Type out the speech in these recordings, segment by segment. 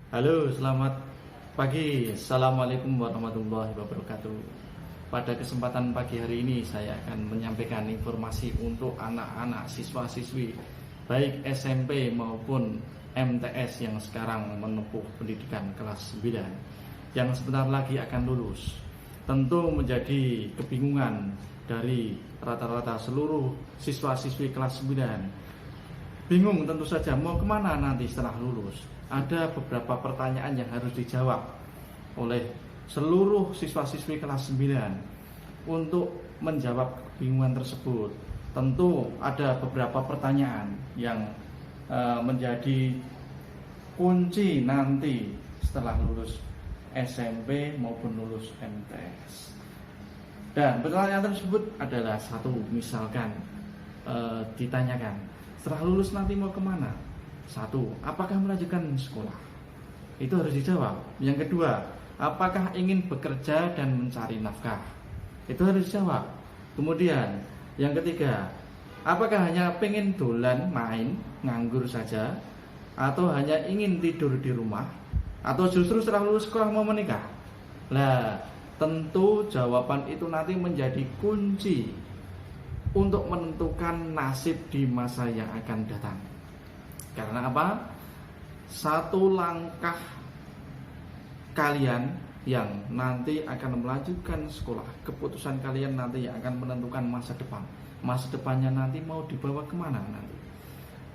Halo, selamat pagi. Assalamualaikum warahmatullahi wabarakatuh. Pada kesempatan pagi hari ini saya akan menyampaikan informasi untuk anak-anak siswa-siswi baik SMP maupun MTS yang sekarang menempuh pendidikan kelas 9 yang sebentar lagi akan lulus. Tentu menjadi kebingungan dari rata-rata seluruh siswa-siswi kelas 9. Bingung tentu saja mau kemana nanti setelah lulus. Ada beberapa pertanyaan yang harus dijawab oleh seluruh siswa-siswi kelas 9. Untuk menjawab kebingungan tersebut, tentu ada beberapa pertanyaan yang menjadi kunci nanti setelah lulus SMP maupun lulus MTS. Dan pertanyaan tersebut adalah satu, misalkan ditanyakan, setelah lulus nanti mau kemana? Satu, apakah melanjutkan sekolah? Itu harus dijawab. Yang kedua, apakah ingin bekerja dan mencari nafkah? Itu harus dijawab. Kemudian, yang ketiga, apakah hanya pengen dolan, main, nganggur saja? Atau hanya ingin tidur di rumah? Atau justru setelah lulus sekolah mau menikah? Nah, tentu jawaban itu nanti menjadi kunci untuk menentukan nasib di masa yang akan datang. Karena apa? Satu langkah kalian yang nanti akan melanjutkan sekolah, keputusan kalian nanti yang akan menentukan masa depan. Masa depannya nanti mau dibawa kemana nanti.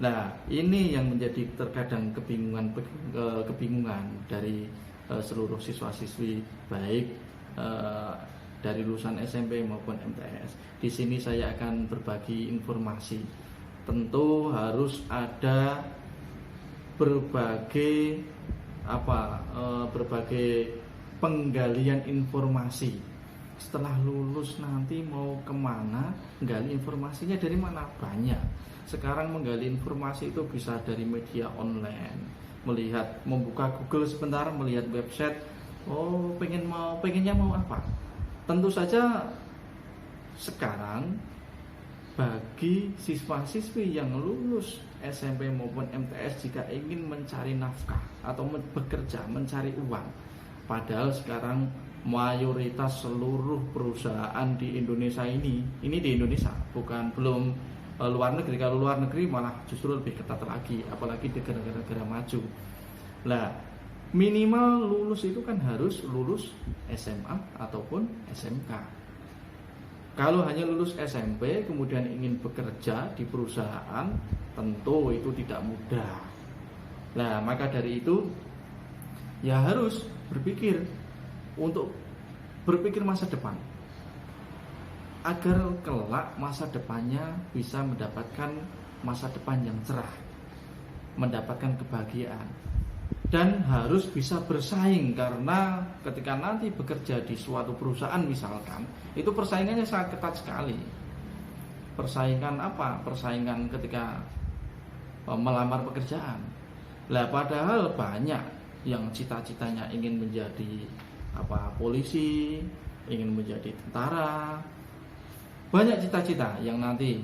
Nah, ini yang menjadi terkadang kebingungan dari seluruh siswa-siswi baik dari lulusan SMP maupun MTS. Di sini saya akan berbagi informasi. Tentu harus ada berbagai penggalian informasi. Setelah lulus nanti mau kemana, gali informasinya dari mana? Banyak. Sekarang menggali informasi itu bisa dari media online, membuka Google sebentar, melihat website. Oh, pengennya mau apa? Tentu saja sekarang bagi siswa-siswi yang lulus SMP maupun MTS jika ingin mencari nafkah atau bekerja, mencari uang. Padahal sekarang mayoritas seluruh perusahaan di Indonesia ini di Indonesia, belum luar negeri. Kalau luar negeri malah justru lebih ketat lagi, apalagi di negara-negara maju. Nah, minimal lulus itu kan harus lulus SMA ataupun SMK. Kalau hanya lulus SMP kemudian ingin bekerja di perusahaan, tentu itu tidak mudah. Nah, maka dari itu ya harus berpikir masa depan, agar kelak masa depannya bisa mendapatkan masa depan yang cerah, mendapatkan kebahagiaan. Dan harus bisa bersaing, karena ketika nanti bekerja di suatu perusahaan misalkan, itu persaingannya sangat ketat sekali. Persaingan apa? Persaingan ketika melamar pekerjaan. Lah, padahal banyak yang cita-citanya ingin menjadi polisi, ingin menjadi tentara. Banyak cita-cita yang nanti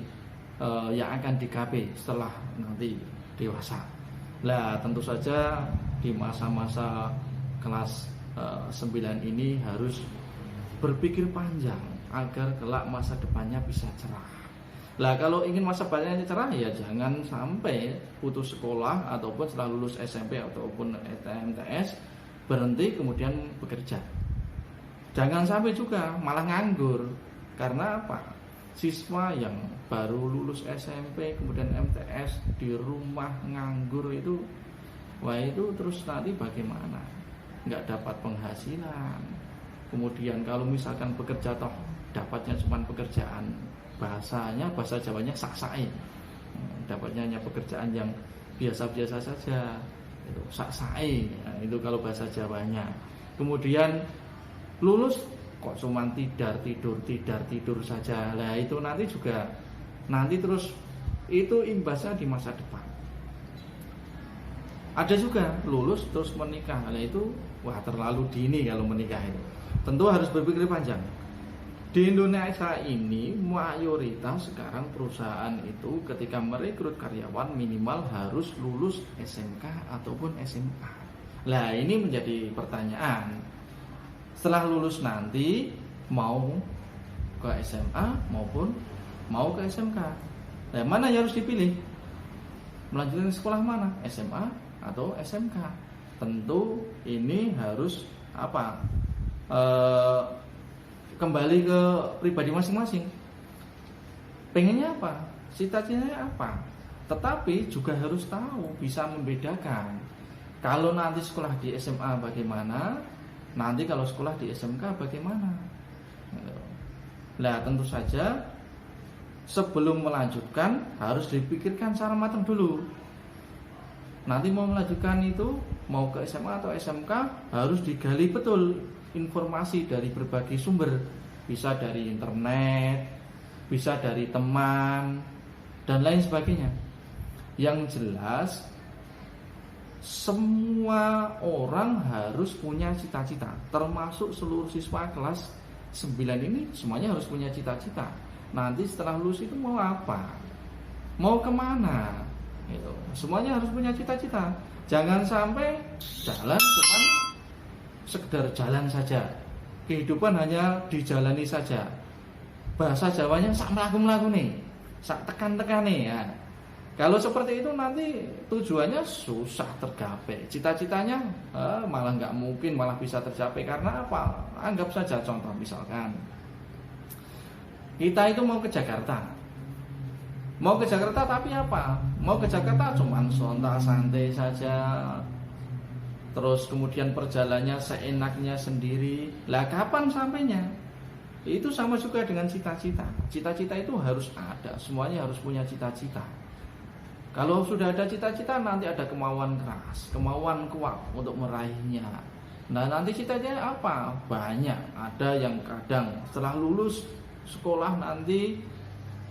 yang akan digapai setelah nanti dewasa. Lah, tentu saja di masa-masa kelas 9 ini harus berpikir panjang agar kelak masa depannya bisa cerah. Lah, kalau ingin masa depannya cerah ya jangan sampai putus sekolah ataupun setelah lulus SMP ataupun MTS berhenti kemudian bekerja. Jangan sampai juga malah nganggur. Karena apa? Siswa yang baru lulus SMP kemudian MTS di rumah nganggur itu, wah, itu terus nanti bagaimana? Nggak dapat penghasilan. Kemudian kalau misalkan bekerja toh dapatnya cuma pekerjaan, bahasa Jawanya sak-sae. Dapatnya hanya pekerjaan yang biasa-biasa saja. Itu sak-sae. Nah, itu kalau bahasa Jawanya. Kemudian lulus kok cuma tidur saja. Lah, itu nanti terus itu imbasnya di masa depan. Ada juga lulus terus menikah. Nah, itu terlalu dini kalau menikah itu. Tentu harus berpikir panjang. Di Indonesia ini mayoritas sekarang perusahaan itu ketika merekrut karyawan minimal harus lulus SMK ataupun SMA. Nah, ini menjadi pertanyaan. Setelah lulus nanti mau ke SMA maupun mau ke SMK. Nah, mana yang harus dipilih? Melanjutkan sekolah mana? SMA atau SMK? Tentu ini harus apa? Kembali ke pribadi masing-masing. Pengennya apa? Cita-citanya apa? Tetapi juga harus tahu, bisa membedakan. Kalau nanti sekolah di SMA bagaimana, nanti kalau sekolah di SMK bagaimana. Nah, tentu saja sebelum melanjutkan harus dipikirkan secara matang dulu. Nanti mau melanjutkan itu, mau ke SMA atau SMK, harus digali betul informasi dari berbagai sumber. Bisa dari internet, bisa dari teman, dan lain sebagainya. Yang jelas semua orang harus punya cita-cita, termasuk seluruh siswa kelas 9 ini semuanya harus punya cita-cita. Nanti setelah lulus itu mau apa? Mau kemana? Gitu. Semuanya harus punya cita-cita. Jangan sampai jalan cuman sekedar jalan saja. Kehidupan hanya dijalani saja. Bahasa Jawanya sak mlaku-mlaku nih, sak tekan-tekan nih ya. Kalau seperti itu nanti tujuannya susah tergapai. Cita-citanya malah nggak mungkin, malah bisa tercapai. Karena apa? Anggap saja contoh misalkan kita itu mau ke Jakarta. Mau ke Jakarta tapi apa? Mau ke Jakarta cuman sontak santai saja. Terus kemudian perjalanannya seenaknya sendiri. Lah kapan sampainya? Itu sama juga dengan cita-cita. Cita-cita itu harus ada. Semuanya harus punya cita-cita. Kalau sudah ada cita-cita nanti ada kemauan keras, kemauan kuat untuk meraihnya. Nah, nanti cita-citanya apa? Banyak. Ada yang kadang setelah lulus sekolah nanti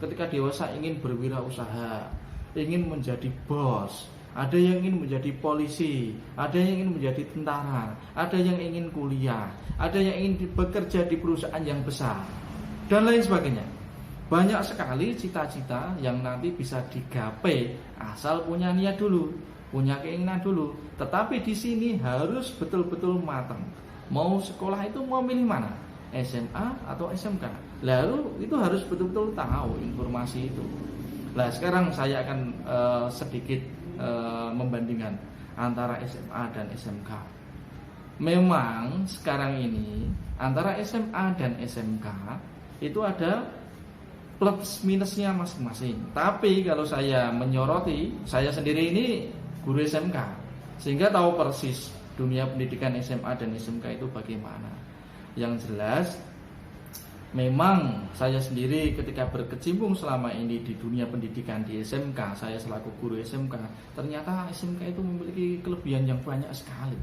ketika dewasa ingin berwirausaha, ingin menjadi bos, ada yang ingin menjadi polisi, ada yang ingin menjadi tentara, ada yang ingin kuliah, ada yang ingin bekerja di perusahaan yang besar, dan lain sebagainya. Banyak sekali cita-cita yang nanti bisa digapai asal punya niat dulu, punya keinginan dulu. Tetapi di sini harus betul-betul matang. Mau sekolah itu mau milih mana? SMA atau SMK? Lalu itu harus betul-betul tahu informasi itu. Nah, sekarang saya akan sedikit membandingkan antara SMA dan SMK. Memang sekarang ini antara SMA dan SMK itu ada plus minusnya masing-masing. Tapi kalau saya menyoroti, saya sendiri ini guru SMK, sehingga tahu persis dunia pendidikan SMA dan SMK itu bagaimana. Yang jelas memang saya sendiri ketika berkecimpung selama ini di dunia pendidikan di SMK, saya selaku guru SMK, ternyata SMK itu memiliki kelebihan yang banyak sekali,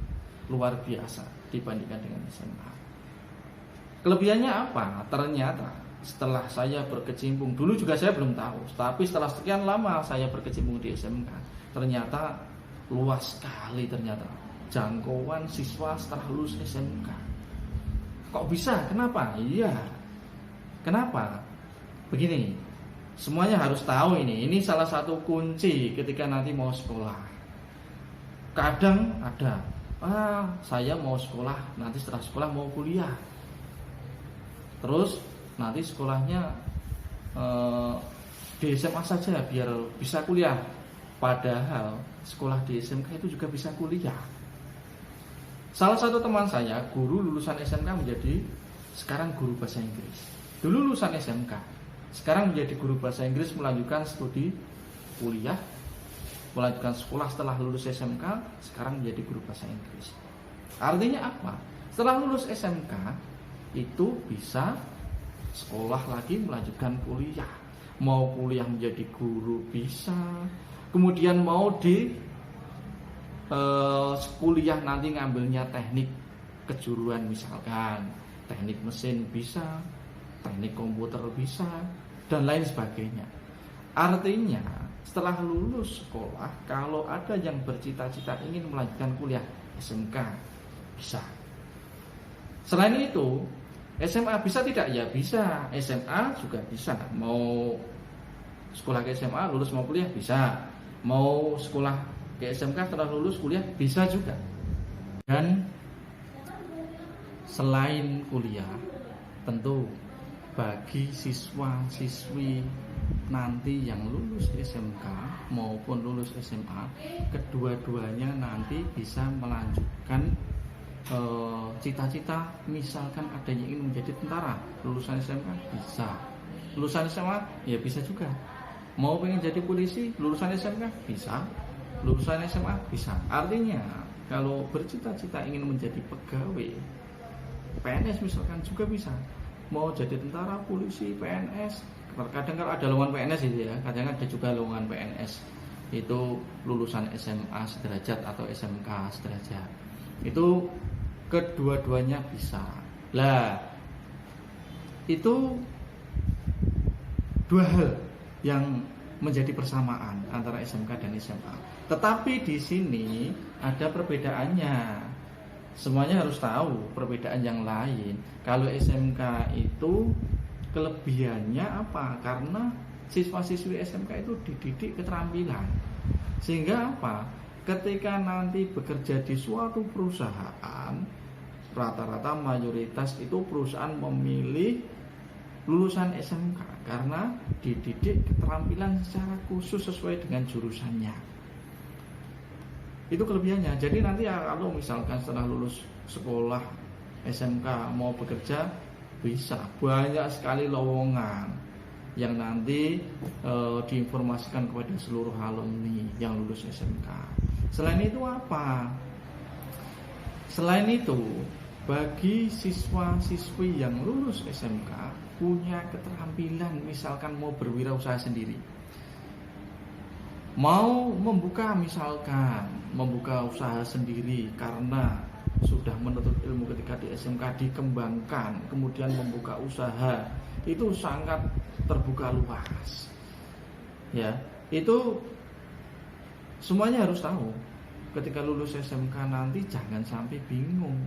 luar biasa dibandingkan dengan SMA. Kelebihannya apa? Ternyata setelah saya berkecimpung, dulu juga saya belum tahu, tapi setelah sekian lama saya berkecimpung di SMK, ternyata luas sekali ternyata jangkauan siswa setelah lulus SMK. Kok bisa? Kenapa? Iya. Kenapa? Begini, semuanya harus tahu ini salah satu kunci ketika nanti mau sekolah. Kadang ada, saya mau sekolah, nanti setelah sekolah mau kuliah. Terus nanti sekolahnya di SMA saja biar bisa kuliah. Padahal sekolah di SMK itu juga bisa kuliah. Salah satu teman saya, guru lulusan SMK menjadi sekarang guru bahasa Inggris. Dulu lulusan SMK, sekarang menjadi guru bahasa Inggris, melanjutkan studi kuliah, melanjutkan sekolah setelah lulus SMK, sekarang menjadi guru bahasa Inggris. Artinya apa? Setelah lulus SMK itu bisa sekolah lagi melanjutkan kuliah. Mau kuliah menjadi guru bisa. Kemudian mau di kuliah nanti ngambilnya teknik kejuruan misalkan, teknik mesin bisa, teknik komputer bisa, dan lain sebagainya. Artinya setelah lulus sekolah, kalau ada yang bercita-cita ingin melanjutkan kuliah SMK bisa. Selain itu SMA bisa tidak? Ya bisa. SMA juga bisa. Mau sekolah ke SMA, lulus mau kuliah bisa. Mau sekolah ke SMK setelah lulus kuliah bisa juga. Dan selain kuliah, tentu bagi siswa-siswi nanti yang lulus SMK maupun lulus SMA, kedua-duanya nanti bisa melanjutkan cita-cita. Misalkan ada yang ingin menjadi tentara, lulusan SMK bisa, lulusan SMA ya bisa juga. Mau pengen jadi polisi, lulusan SMK bisa, lulusan SMA bisa. Artinya kalau bercita-cita ingin menjadi pegawai PNS misalkan juga bisa. Mau jadi tentara, polisi, PNS. Kadang kalau ada lowongan PNS itu ya, kadang ada juga lowongan PNS itu lulusan SMA sederajat atau SMK sederajat. Itu kedua-duanya bisa. Lah, itu dua hal yang menjadi persamaan antara SMK dan SMA. Tetapi di sini ada perbedaannya. Semuanya harus tahu perbedaan yang lain. Kalau SMK itu kelebihannya apa? Karena siswa-siswi SMK itu dididik keterampilan. Sehingga apa? Ketika nanti bekerja di suatu perusahaan, rata-rata mayoritas itu perusahaan memilih lulusan SMK karena dididik keterampilan secara khusus sesuai dengan jurusannya. Itu kelebihannya. Jadi nanti kalau misalkan setelah lulus sekolah SMK mau bekerja, bisa banyak sekali lowongan yang nanti diinformasikan kepada seluruh alumni yang lulus SMK. Selain itu apa? Selain itu, bagi siswa-siswi yang lulus SMK punya keterampilan, misalkan mau berwirausaha sendiri, mau membuka usaha sendiri karena sudah menuntut ilmu ketika di SMK, dikembangkan kemudian membuka usaha, itu sangat terbuka luas ya. Itu semuanya harus tahu. Ketika lulus SMK nanti jangan sampai bingung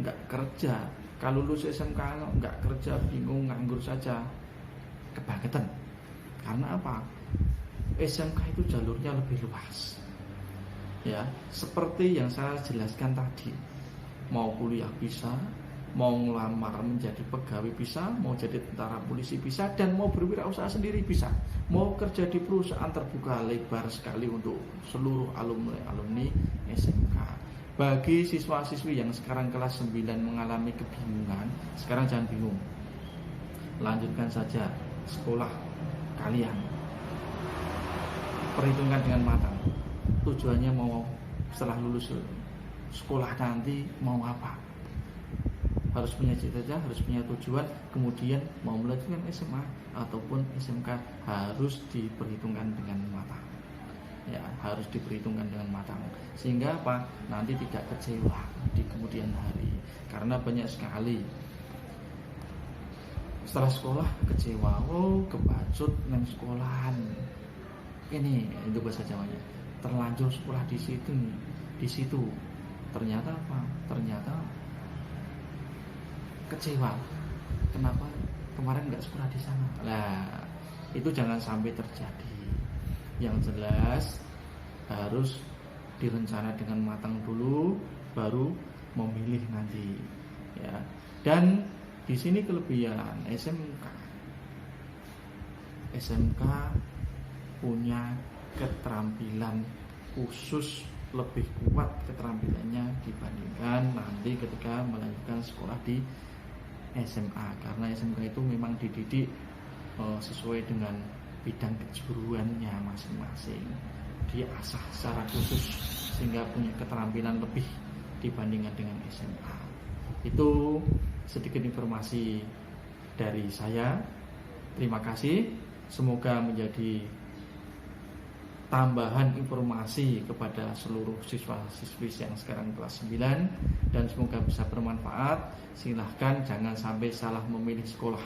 nggak kerja. Kalau lulus SMK nggak kerja, bingung, nganggur saja, kebangetan. Karena apa? SMK itu jalurnya lebih luas ya, seperti yang saya jelaskan tadi. Mau kuliah bisa, mau ngelamar menjadi pegawai bisa, mau jadi tentara, polisi bisa, dan mau berwirausaha sendiri bisa. Mau kerja di perusahaan terbuka lebar sekali untuk seluruh alumni SMK. Bagi siswa-siswi yang sekarang kelas 9 mengalami kebingungan, sekarang jangan bingung, lanjutkan saja sekolah kalian, perhitungkan dengan matang tujuannya mau setelah lulus sekolah nanti mau apa. Harus punya cita-cita, harus punya tujuan. Kemudian mau melanjutkan SMA ataupun SMK harus diperhitungkan dengan matang ya, harus diperhitungkan dengan matang sehingga apa? Nanti tidak kecewa di kemudian hari. Karena banyak sekali setelah sekolah kecewa, kebacut nang sekolahan ini, itu bahasa Jawanya, terlanjur sekolah di situ. Ternyata apa? Ternyata kecewa. Kenapa kemarin nggak sekolah di sana? Nah, itu jangan sampai terjadi. Yang jelas harus direncana dengan matang dulu, baru memilih nanti. Ya. Dan di sini kelebihan SMK punya keterampilan khusus, lebih kuat keterampilannya dibandingkan nanti ketika melanjutkan sekolah di SMA. Karena SMK itu memang dididik sesuai dengan bidang kejuruannya masing-masing, diasah secara khusus sehingga punya keterampilan lebih dibandingkan dengan SMA. Itu sedikit informasi dari saya. Terima kasih. Semoga menjadi tambahan informasi kepada seluruh siswa-siswi yang sekarang kelas 9, dan semoga bisa bermanfaat. Silahkan jangan sampai salah memilih sekolah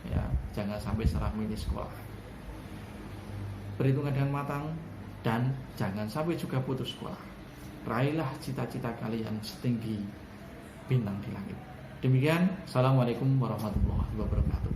ya, jangan sampai salah memilih sekolah. Perhitungkan dengan matang dan jangan sampai juga putus sekolah. Raihlah cita-cita kalian setinggi bintang di langit. Demikian, assalamualaikum warahmatullahi wabarakatuh.